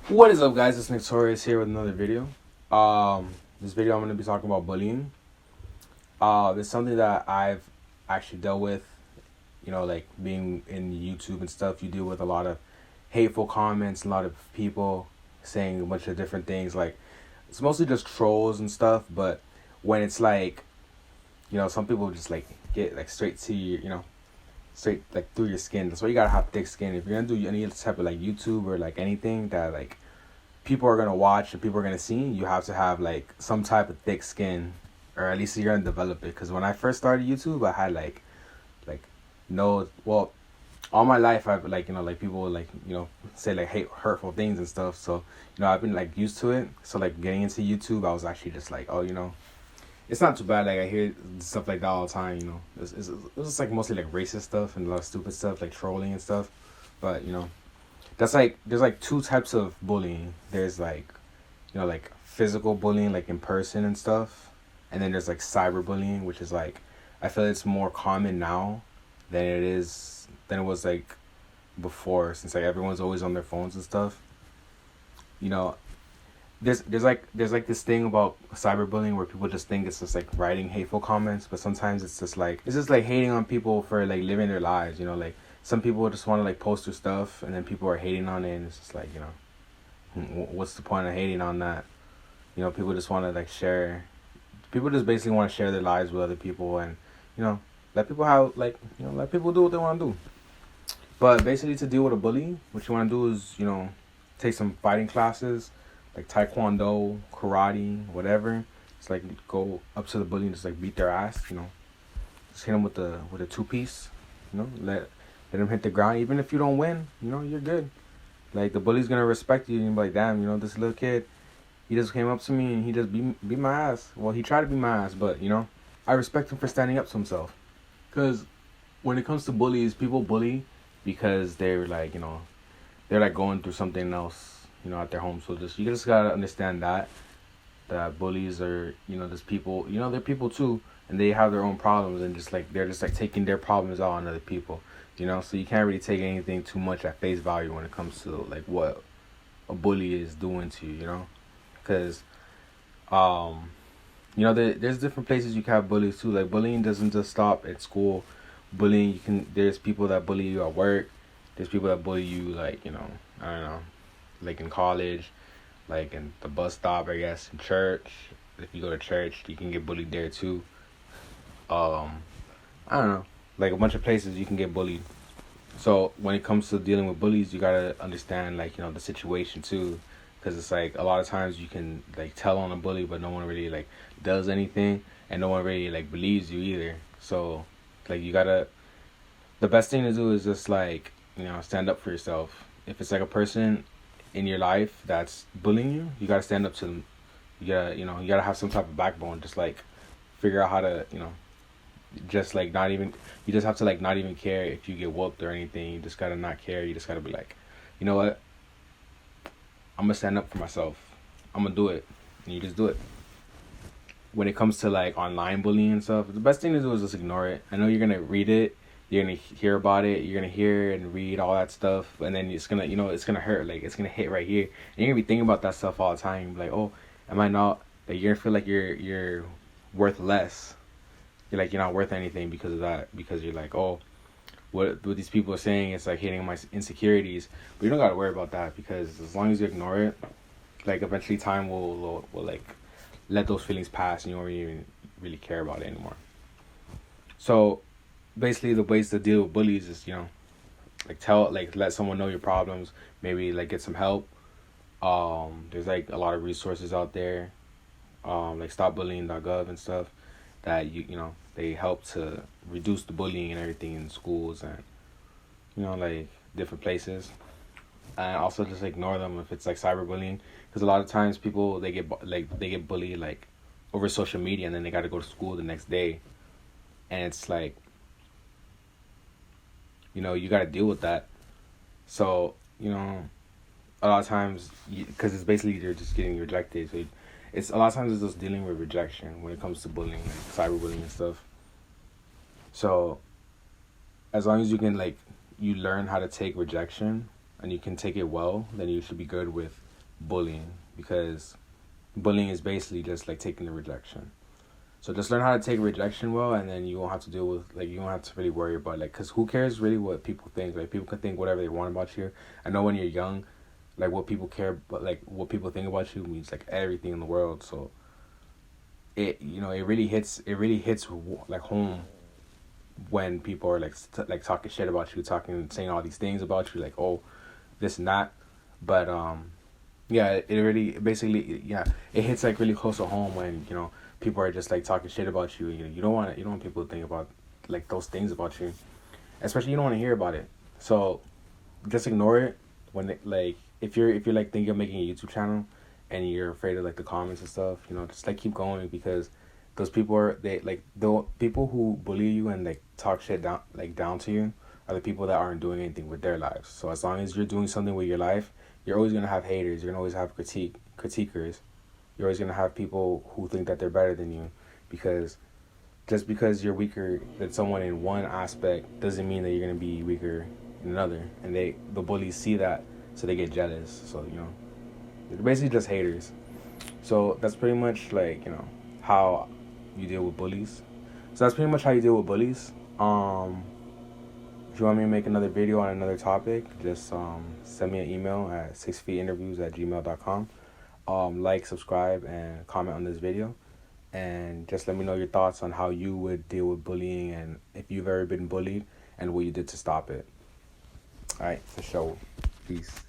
What is up, guys? It's Torius here with another video. This video I'm going to be talking about bullying. It's something that I've actually dealt with. You know, like being in YouTube and stuff, you deal with a lot of hateful comments, a lot of people saying a bunch of different things. Like, it's mostly just trolls and stuff, but when it's like, some people just like get like straight to you, straight like through your skin. That's why you gotta have thick skin. If you're gonna do any type of like YouTube or like anything that like people are gonna watch and people are gonna see, you have to have like some type of thick skin, or at least you're gonna develop it. Because when I first started YouTube, I had like no, well, all my life I've like people like say like hurtful things and stuff. So I've been like used to it. So like getting into YouTube, I was actually just like, oh, it's not too bad. Like I hear stuff like that all the time. It was just like mostly like racist stuff and a lot of stupid stuff like trolling and stuff. But that's like there's like two types of bullying. There's like like physical bullying like in person and stuff, and then there's like cyberbullying, which is like I feel it's more common now than it was like before, since like everyone's always on their phones and stuff. You know, there's like this thing about cyberbullying where people just think it's just like writing hateful comments, but sometimes it's just like hating on people for like living their lives. Like some people just want to like post their stuff, and then people are hating on it, and it's just like what's the point of hating on that? People just want to like share. People just basically want to share their lives with other people, and let people have let people do what they want to do. But basically, to deal with a bully, what you want to do is take some fighting classes, like taekwondo, karate, whatever. It's like go up to the bully and just like beat their ass. Just hit them with a 2-piece. Let them hit the ground. Even if you don't win, you're good. Like the bully's gonna respect you and be like, damn, this little kid, he just came up to me and he just beat my ass. Well, he tried to beat my ass, but I respect him for standing up to himself. Cause when it comes to bullies, people bully because they're like they're like going through something else at their home. So you just gotta understand that bullies are just people. They're people too, and they have their own problems, and they're just like taking their problems out on other people. So you can't really take anything too much at face value when it comes to like what a bully is doing to you. Because there's different places you can have bullies too. Like bullying doesn't just stop at school. There's people that bully you at work. There's people that bully you like I don't know, like in college, like in the bus stop, I guess, in church. If you go to church, you can get bullied there too. I don't know, like a bunch of places you can get bullied. So when it comes to dealing with bullies, you gotta understand like the situation too, because it's like a lot of times you can like tell on a bully, but no one really like does anything, and no one really like believes you either. So like the best thing to do is just like stand up for yourself. If it's like a person in your life that's bullying you, you gotta stand up to them. You gotta have some type of backbone. Just like figure out how to just like not even, you just have to like not even care if you get whooped or anything. You just gotta not care. You just gotta be like, you know what, I'm gonna stand up for myself. I'm gonna do it, and you just do it. When it comes to like online bullying and stuff, the best thing to do is just ignore it. I know you're gonna read it, you're gonna hear about it, you're gonna hear and read all that stuff, and then it's gonna it's gonna hurt. Like it's gonna hit right here, and you're gonna be thinking about that stuff all the time. Like, oh, am I not? Like you're gonna feel like you're worth less. You're not worth anything because of that. Because you're like, oh, what these people are saying is like hitting my insecurities. But you don't gotta worry about that, because as long as you ignore it, like eventually time will like let those feelings pass, and you won't even really care about it anymore. So basically the ways to deal with bullies is let someone know your problems, maybe like get some help. There's like a lot of resources out there, like stopbullying.gov and stuff, that they help to reduce the bullying and everything in schools and like different places. And also just ignore them if it's like cyberbullying, because a lot of times people they get bullied like over social media, and then they got to go to school the next day, and it's like you got to deal with that. So a lot of times, because it's basically you're just getting rejected. So it's a lot of times it's just dealing with rejection when it comes to bullying, like cyberbullying and stuff. So as long as you can you learn how to take rejection and you can take it well, then you should be good with bullying, because bullying is basically just like taking the rejection. So just learn how to take rejection well, and then you won't have to deal with, like, you don't have to really worry about, like, because who cares really what people think? Like, people can think whatever they want about you. I know when you're young, like, what people care, but like what people think about you means like everything in the world. So it, you know, it really hits like home when people are like talking shit about you, saying all these things about you, like, oh, this and that. But yeah, it really basically, yeah, it hits like really close to home when, you know, people are just like talking shit about you. You don't want people to think about like those things about you, especially you don't want to hear about it. So just ignore it when like if you're like thinking of making a YouTube channel and you're afraid of like the comments and stuff, you know, just like keep going, because those people the people who bully you and like talk shit down to you are the people that aren't doing anything with their lives. So as long as you're doing something with your life, you're always gonna have haters. You're gonna always have critiquers. You're always gonna have people who think that they're better than you, because just because you're weaker than someone in one aspect doesn't mean that you're gonna be weaker in another. And the bullies see that, so they get jealous. So, you know, they're basically just haters. So that's pretty much like, you know, how you deal with bullies. So that's pretty much how you deal with bullies. If you want me to make another video on another topic, just send me an email at 6feetinterviews@gmail.com. Like, subscribe, and comment on this video. And just let me know your thoughts on how you would deal with bullying, and if you've ever been bullied and what you did to stop it. Alright, for sure. Peace.